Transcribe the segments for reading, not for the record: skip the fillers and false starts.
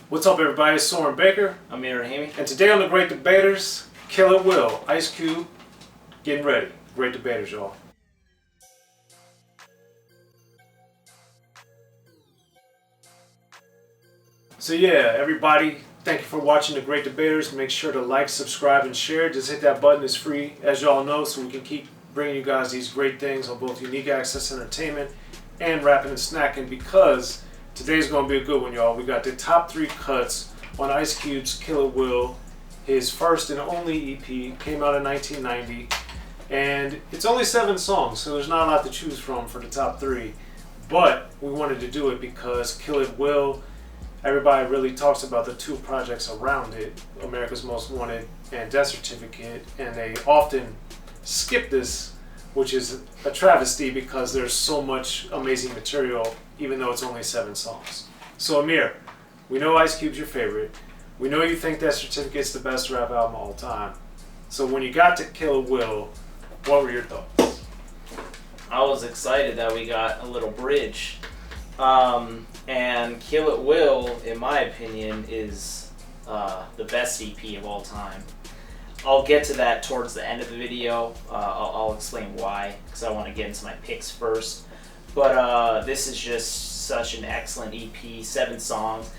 What's up, everybody? It's Soren Baker. Amir, Rahimi. And today on The Great Debaters, Kill It Will, Ice Cube, getting ready. Great Debaters, y'all. So yeah, everybody, thank you for watching The Great Debaters. Make sure to like, subscribe, and share. Just hit that button. It's free, as y'all know, so we can keep bringing you guys these great things on both Unique Access Entertainment and Rapping and Snacking, because today's going to be a good one, y'all. We got the top 3 cuts on Ice Cube's Kill It Will, his first and only EP, came out in 1990, and it's only 7 songs, so there's not a lot to choose from for the top 3, but we wanted to do it because Kill It Will, everybody really talks about the 2 projects around it, America's Most Wanted and Death Certificate, and they often skip this, which is a travesty because there's so much amazing material, even though it's only 7 songs. So Amir, we know Ice Cube's your favorite. We know you think Death Certificate's the best rap album of all time. So when you got to Kill It Will, what were your thoughts? I was excited that we got a little bridge. And Kill It Will, in my opinion, is the best EP of all time. I'll get to that towards the end of the video. I'll explain why, because I want to get into my picks first. But this is just such an excellent EP, 7 songs.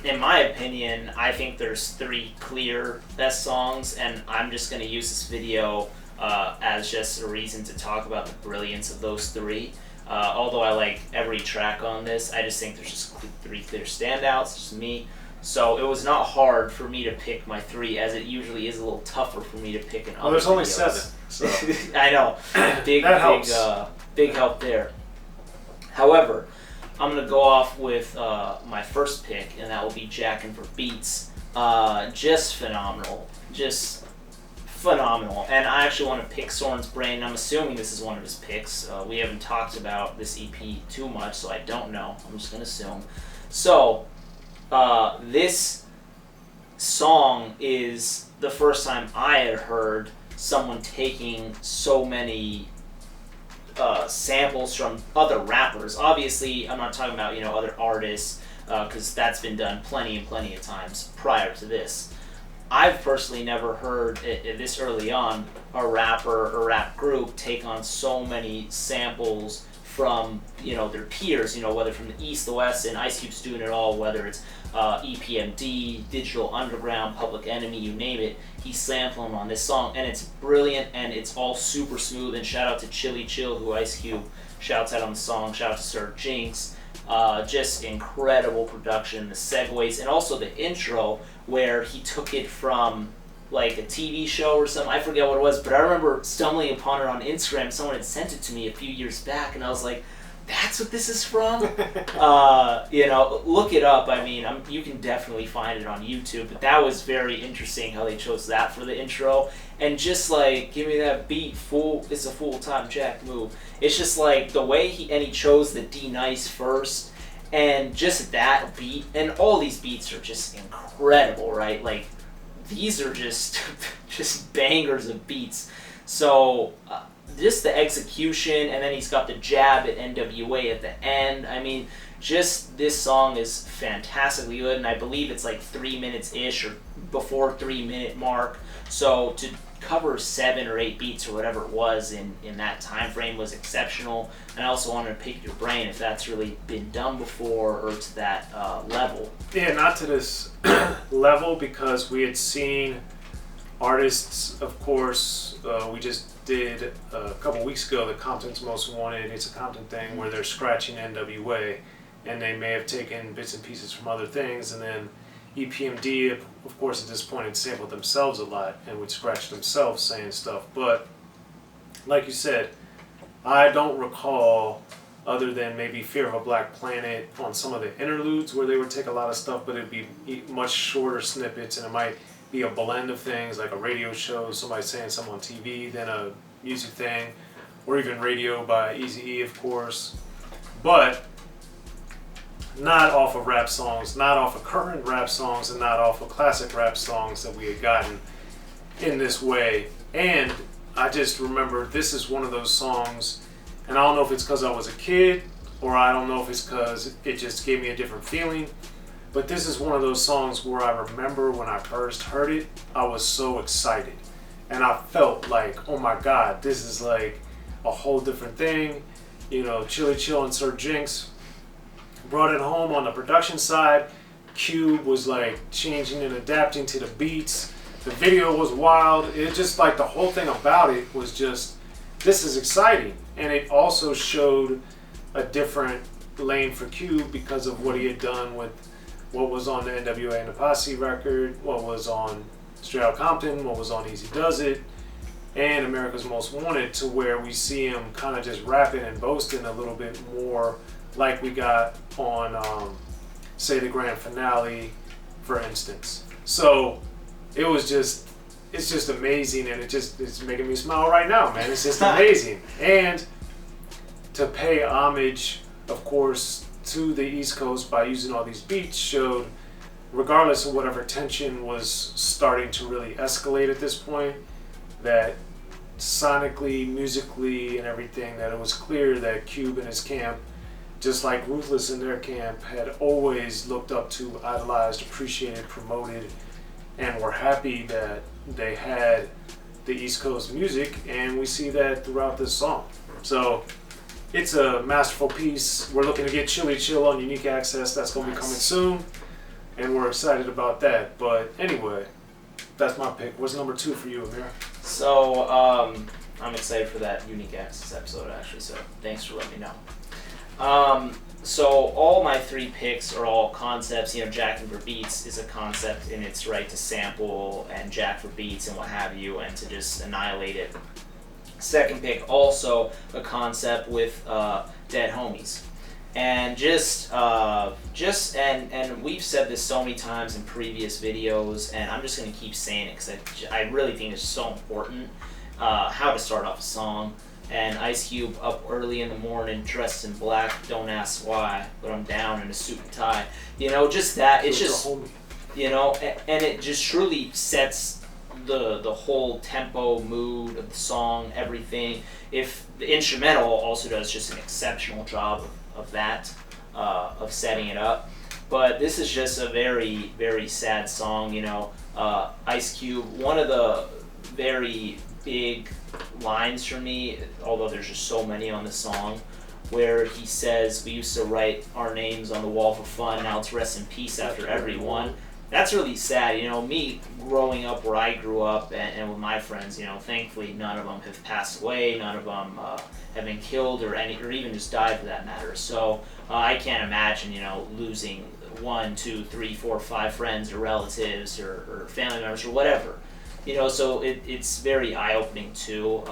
In my opinion, I think there's 3 clear best songs, and I'm just going to use this video as just a reason to talk about the brilliance of those 3. Although I like every track on this, I just think there's just 3 clear standouts, just me. So it was not hard for me to pick my 3, as it usually is a little tougher for me to pick an other. Well, there's only videos. 7. So. I know, big help there. However, I'm gonna go off with my first pick, and that will be Jackin for Beats. Just phenomenal, and I actually want to pick Soren's brain. I'm assuming this is one of his picks. We haven't talked about this EP too much, so I don't know. I'm just gonna assume. So. This song is the first time I had heard someone taking so many samples from other rappers. Obviously, I'm not talking about other artists, because that's been done plenty and plenty of times prior to this. I've personally never heard this early on a rapper or rap group take on so many samples from their peers, whether from the East, the West, and Ice Cube's doing it all, whether it's EPMD, Digital Underground, Public Enemy, you name it, he's sampling on this song, and it's brilliant, and it's all super smooth, and shout out to Chili Chill, who Ice Cube shouts out on the song, shout out to Sir Jinx, just incredible production, the segues, and also the intro, where he took it from like a TV show or something, I forget what it was, but I remember stumbling upon it on Instagram. Someone had sent it to me a few years back, and I was like, that's what this is from? Look it up. I mean, you can definitely find it on YouTube, but that was very interesting how they chose that for the intro. And just like, give me that beat, fool, it's a full-time Jack move. It's just like the way he chose the D-Nice first, and just that beat, and all these beats are just incredible, right? Like, these are just bangers of beats. So just the execution, and then he's got the jab at N.W.A. at the end. I mean, just this song is fantastically good, and I believe it's like 3 minutes-ish or before 3-minute mark. So to cover 7 or 8 beats or whatever it was in that time frame was exceptional. And I also wanted to pick your brain if that's really been done before or to that level. Yeah, not to this level, because we had seen artists, of course, we just did a couple weeks ago the Compton's Most Wanted, It's a Compton thing, where they're scratching N.W.A, and they may have taken bits and pieces from other things, and then EPMD, of course, at this point had sampled themselves a lot and would scratch themselves saying stuff. But like you said, I don't recall, other than maybe Fear of a Black Planet on some of the interludes where they would take a lot of stuff, but it'd be much shorter snippets, and it might be a blend of things, like a radio show, somebody saying something on TV, then a music thing, or even radio by Eazy-E, of course. But not off of rap songs, not off of current rap songs, and not off of classic rap songs that we had gotten in this way. And I just remember this is one of those songs, and I don't know if it's because I was a kid, or I don't know if it's because it just gave me a different feeling, But this is one of those songs where I remember when I first heard it, I was so excited. And I felt like, oh my God, this is like a whole different thing. You know, Chili Chill and Sir Jinx brought it home on the production side. Cube was like changing and adapting to the beats. The video was wild. It just like the whole thing about it was just, this is exciting. And it also showed a different lane for Cube because of what he had done with what was on the N.W.A. and the Posse record, what was on Straight Outta Compton, what was on Eazy-E, and America's Most Wanted, to where we see him kind of just rapping and boasting a little bit more like we got on, say, the grand finale, for instance. So it was just, it's just amazing, and it's making me smile right now, man. It's just amazing. And to pay homage, of course, to the East Coast by using all these beats showed, regardless of whatever tension was starting to really escalate at this point, that sonically, musically, and everything, that it was clear that Cube and his camp, just like Ruthless in their camp, had always looked up to, idolized, appreciated, promoted, and were happy that they had the East Coast music, and we see that throughout this song. So it's a masterful piece. We're looking to get Chili Chill on Unique Access. That's going to be coming soon, and we're excited about that. But anyway, that's my pick. What's number 2 for you, Amir? So, I'm excited for that Unique Access episode, actually, so thanks for letting me know. So all my 3 picks are all concepts. You know, Jackin for Beats is a concept in its right to sample and jack for beats and what have you, and to just annihilate it. Second pick, also a concept with Dead Homies. And and we've said this so many times in previous videos, and I'm just going to keep saying it because I really think it's so important, how to start off a song. And Ice Cube up early in the morning, dressed in black, don't ask why, but I'm down in a suit and tie. You know, just that, it's just, you know, and it just truly sets the whole tempo, mood of the song, everything. If the instrumental also does just an exceptional job of that, of setting it up. But this is just a very, very sad song, you know. Ice Cube, one of the very big lines for me, although there's just so many on the song, where he says, we used to write our names on the wall for fun, now it's rest in peace after everyone. That's really sad. You know, me growing up where I grew up and with my friends, you know, thankfully none of them have passed away, none of them have been killed or even just died for that matter. So I can't imagine, you know, losing 1, 2, 3, 4, 5 friends or relatives or family members or whatever. You know, so it's very eye-opening too.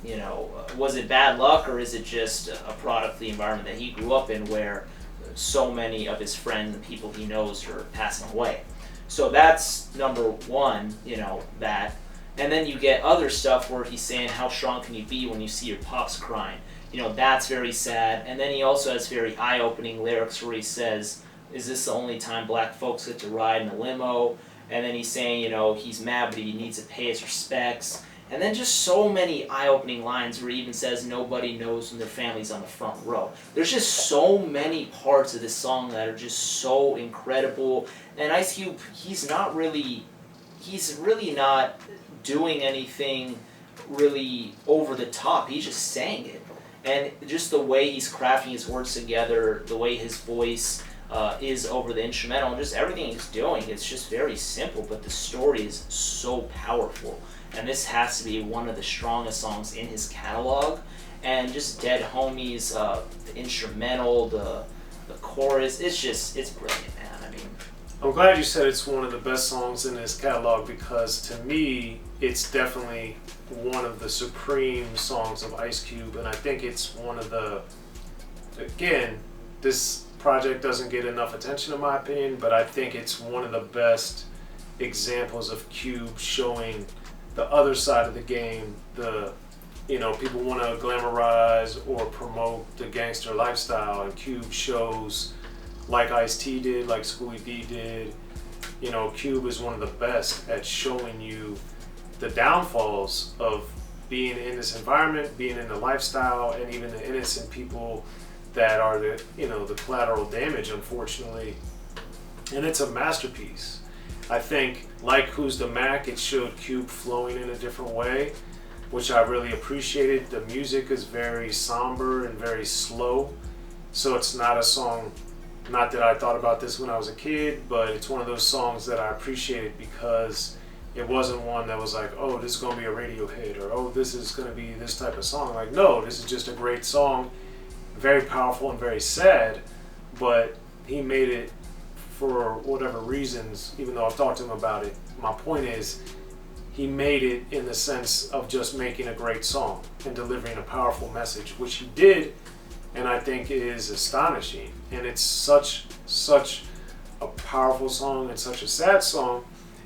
You know, was it bad luck or is it just a product of the environment that he grew up in where so many of his friends and people he knows are passing away? So that's number 1, you know, that. And then you get other stuff where he's saying, how strong can you be when you see your pops crying? You know, that's very sad. And then he also has very eye-opening lyrics where he says, is this the only time black folks get to ride in a limo? And then he's saying, you know, he's mad, but he needs to pay his respects. And then just so many eye-opening lines where he even says nobody knows when their family's on the front row. There's just so many parts of this song that are just so incredible. And Ice Cube, he's really not doing anything really over the top. He's just saying it. And just the way he's crafting his words together, the way his voice is over the instrumental, and just everything he's doing, it's just very simple, but the story is so powerful. And this has to be one of the strongest songs in his catalog. And just Dead Homies, the instrumental, the chorus, it's brilliant, man. I mean, I'm glad you said it's one of the best songs in his catalog, because to me, it's definitely one of the supreme songs of Ice Cube, and I think it's one of the, again, this project doesn't get enough attention in my opinion, but I think it's one of the best examples of Cube showing the other side of the game. The, you know, people want to glamorize or promote the gangster lifestyle, and Cube shows, like Ice-T did, like Schoolie D did, you know, Cube is one of the best at showing you the downfalls of being in this environment, being in the lifestyle, and even the innocent people that are the, you know, the collateral damage, unfortunately, and it's a masterpiece. I think, like Who's the Mac, it showed Cube flowing in a different way, which I really appreciated. The music is very somber and very slow, so it's not a song, not that I thought about this when I was a kid, but it's one of those songs that I appreciated because it wasn't one that was like, oh, this is going to be a radio hit, or oh, this is going to be this type of song. Like, no, this is just a great song, very powerful and very sad, but he made it for whatever reasons, even though I've talked to him about it. My point is, he made it in the sense of just making a great song and delivering a powerful message, which he did, and I think is astonishing. And it's such a powerful song and such a sad song,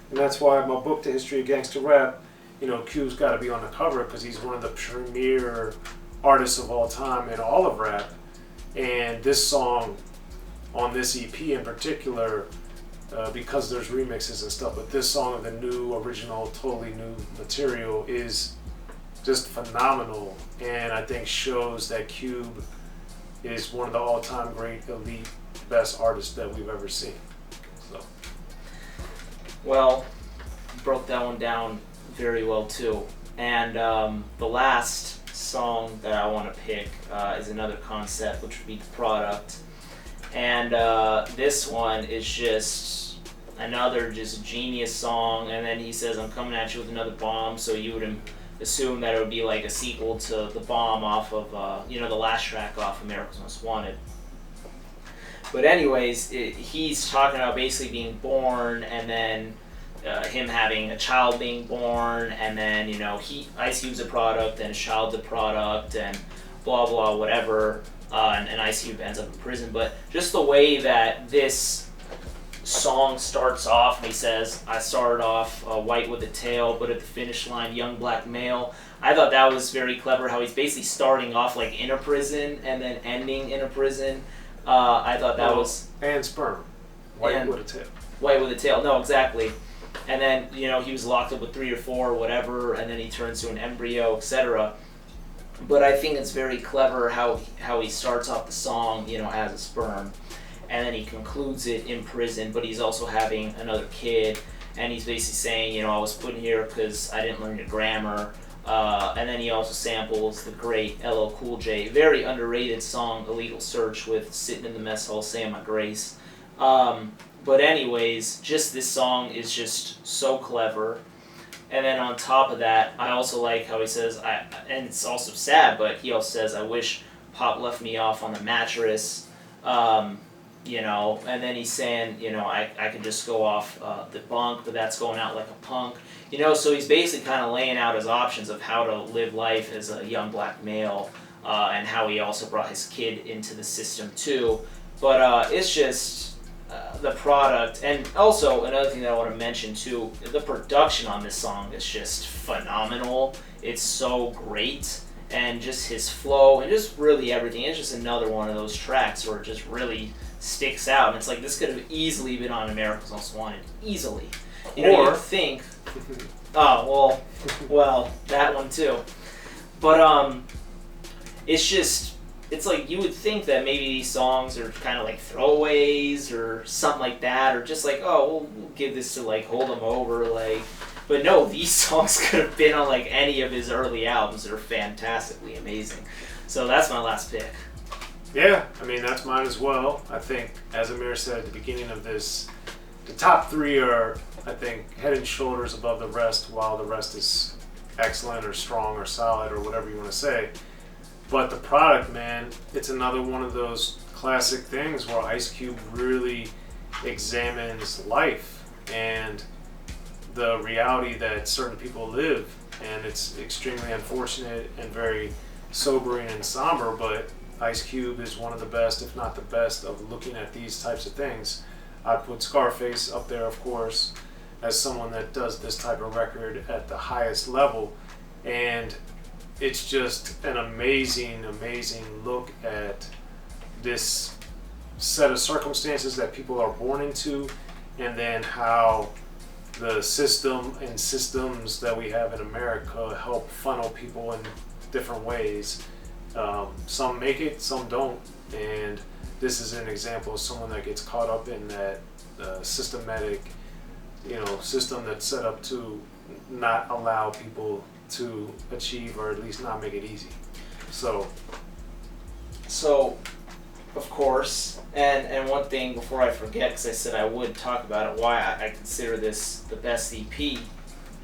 and that's why my book, The History of Gangster Rap, you know, Cube's got to be on the cover because he's one of the premier artists of all time in all of rap. And this song on this EP in particular, because there's remixes and stuff, but this song of the new, original, totally new material is just phenomenal, and I think shows that Cube is one of the all-time great, elite, best artists that we've ever seen. So, well, you broke that one down very well too. And the last song that I want to pick is another concept, which would be The Product. And this one is just another just genius song, and then he says, I'm coming at you with another bomb, so you would assume that it would be like a sequel to The Bomb off of, the last track off America's Most Wanted. But anyways, he's talking about basically being born, and then him having a child being born, and then, Ice Cube's a product, and his child's a product, and blah, blah, whatever. And Ice Cube ends up in prison. But just the way that this song starts off, and he says, I started off white with a tail, but at the finish line, young black male. I thought that was very clever, how he's basically starting off like in a prison and then ending in a prison. I thought that was... And sperm. White with a tail. White with a tail, no, exactly. And then, he was locked up with 3 or 4 or whatever, and then he turns to an embryo, etc. But I think it's very clever how he starts off the song, as a sperm, and then he concludes it in prison, but he's also having another kid, and he's basically saying, I was put here because I didn't learn your grammar, and then he also samples the great LL Cool J, very underrated song, Illegal Search, with Sitting in the Mess Hall Saying My Grace. But anyways, just this song is just so clever. And then on top of that, I also like how he says, and it's also sad, but he also says, I wish Pop left me off on the mattress, and then he's saying, I could just go off the bunk, but that's going out like a punk. So he's basically kind of laying out his options of how to live life as a young black male, and how he also brought his kid into the system too. But it's just... The product, and also another thing that I want to mention too, the production on this song is just phenomenal. It's so great, and just his flow and just really everything. It's just another one of those tracks where it just really sticks out, and it's like this could have easily been on America's Most Wanted, easily. You'd think, well, that one too. But it's like you would think that maybe these songs are kind of like throwaways or something like that, or just like, oh, we'll give this to like Hold 'Em Over, like. But no, these songs could have been on like any of his early albums. They're fantastically amazing. So that's my last pick. Yeah, I mean, that's mine as well. I think, as Amir said at the beginning of this, the top 3 are, I think, head and shoulders above the rest, while the rest is excellent or strong or solid or whatever you want to say. But The Product, man, it's another one of those classic things where Ice Cube really examines life and the reality that certain people live. And it's extremely unfortunate and very sobering and somber, but Ice Cube is one of the best, if not the best, of looking at these types of things. I put Scarface up there, of course, as someone that does this type of record at the highest level. And it's just an amazing, amazing look at this set of circumstances that people are born into, and then how the system and systems that we have in America help funnel people in different ways. Some make it, some don't, and this is an example of someone that gets caught up in that systematic, system that's set up to not allow people to achieve, or at least not make it easy. So, of course, and one thing before I forget, because I said I would talk about it, why I consider this the best EP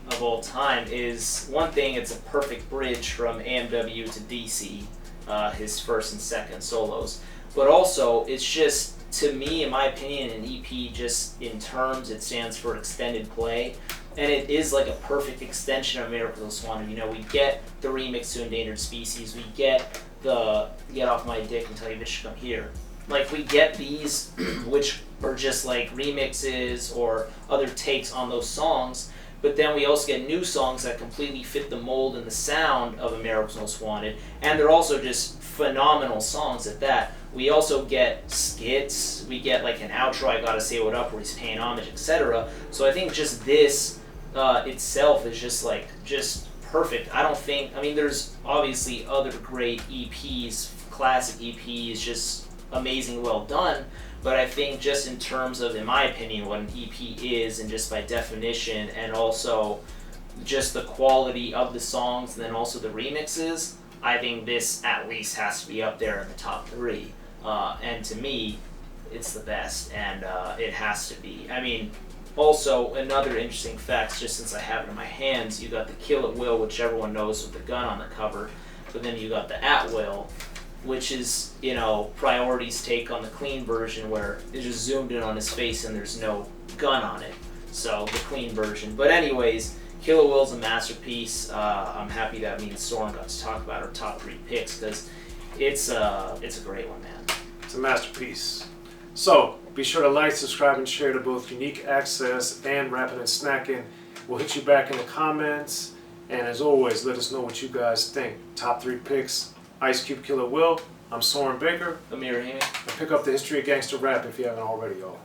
of all time is, one thing, it's a perfect bridge from N.W.A to D.C, his first and second solos. But also, it's just, to me, in my opinion, an EP, just in terms, it stands for extended play. And it is like a perfect extension of America's Most Wanted. We get the remix to Endangered Species, we get the Get Off My Dick and Tell You Bitch to Come Here. Like, we get these, which are just like remixes or other takes on those songs, but then we also get new songs that completely fit the mold and the sound of America's Most Wanted, and they're also just phenomenal songs at that. We also get skits, we get like an outro, I Gotta Say What Up, where he's paying homage, etc. So I think just this itself is just perfect. There's obviously other great EPs, classic EPs, just amazing, well done, but I think just in terms of, in my opinion, what an EP is, and just by definition, and also just the quality of the songs, and then also the remixes, I think this at least has to be up there in the top 3. And to me, it's the best, and it has to be. Also, another interesting fact, just since I have it in my hands, you got the Kill At Will, which everyone knows with the gun on the cover, but then you got the At Will, which is, Priority's take on the clean version, where it just zoomed in on his face and there's no gun on it. So, the clean version. But anyways, Kill At Will's a masterpiece. I'm happy that me and Soren got to talk about our top 3 picks, because it's a great one, man. It's a masterpiece. So, be sure to like, subscribe, and share to both Unique Access and Rapping and Snacking. We'll hit you back in the comments. And as always, let us know what you guys think. Top 3 picks: Ice Cube, Kill At Will. I'm Soren Baker. Amir. And pick up the History of Gangster Rap if you haven't already, y'all.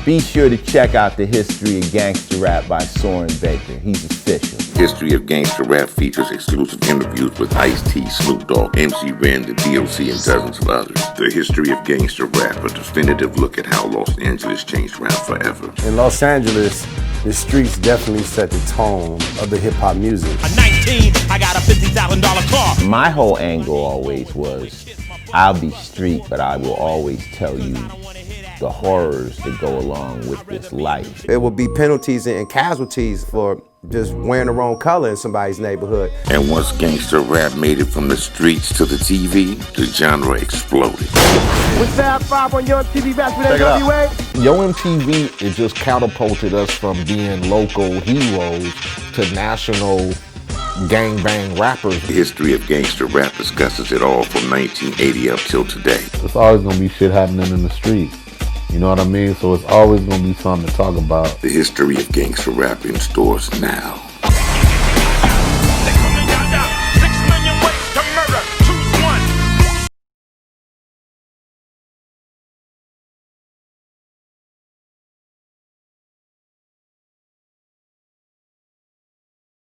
Be sure to check out the History of Gangster Rap by Soren Baker. He's official. History of Gangster Rap features exclusive interviews with Ice-T, Snoop Dogg, MC Ren, the D.O.C, and dozens of others. The History of Gangster Rap, a definitive look at how Los Angeles changed rap forever. In Los Angeles, the streets definitely set the tone of the hip-hop music. At 19, I got a $50,000 car. My whole angle always was, I'll be street, but I will always tell you the horrors that go along with this life. There will be penalties and casualties for just wearing the wrong color in somebody's neighborhood. And once gangster rap made it from the streets to the TV, the genre exploded. With Fab 5 on Yo MTV back with N.W.A. Yo MTV, it just catapulted us from being local heroes to national gangbang rappers. The History of Gangster Rap discusses it all from 1980 up till today. There's always gonna be shit happening in the streets. You know what I mean? So it's always gonna be something to talk about. The History of Gangster Rap in stores now.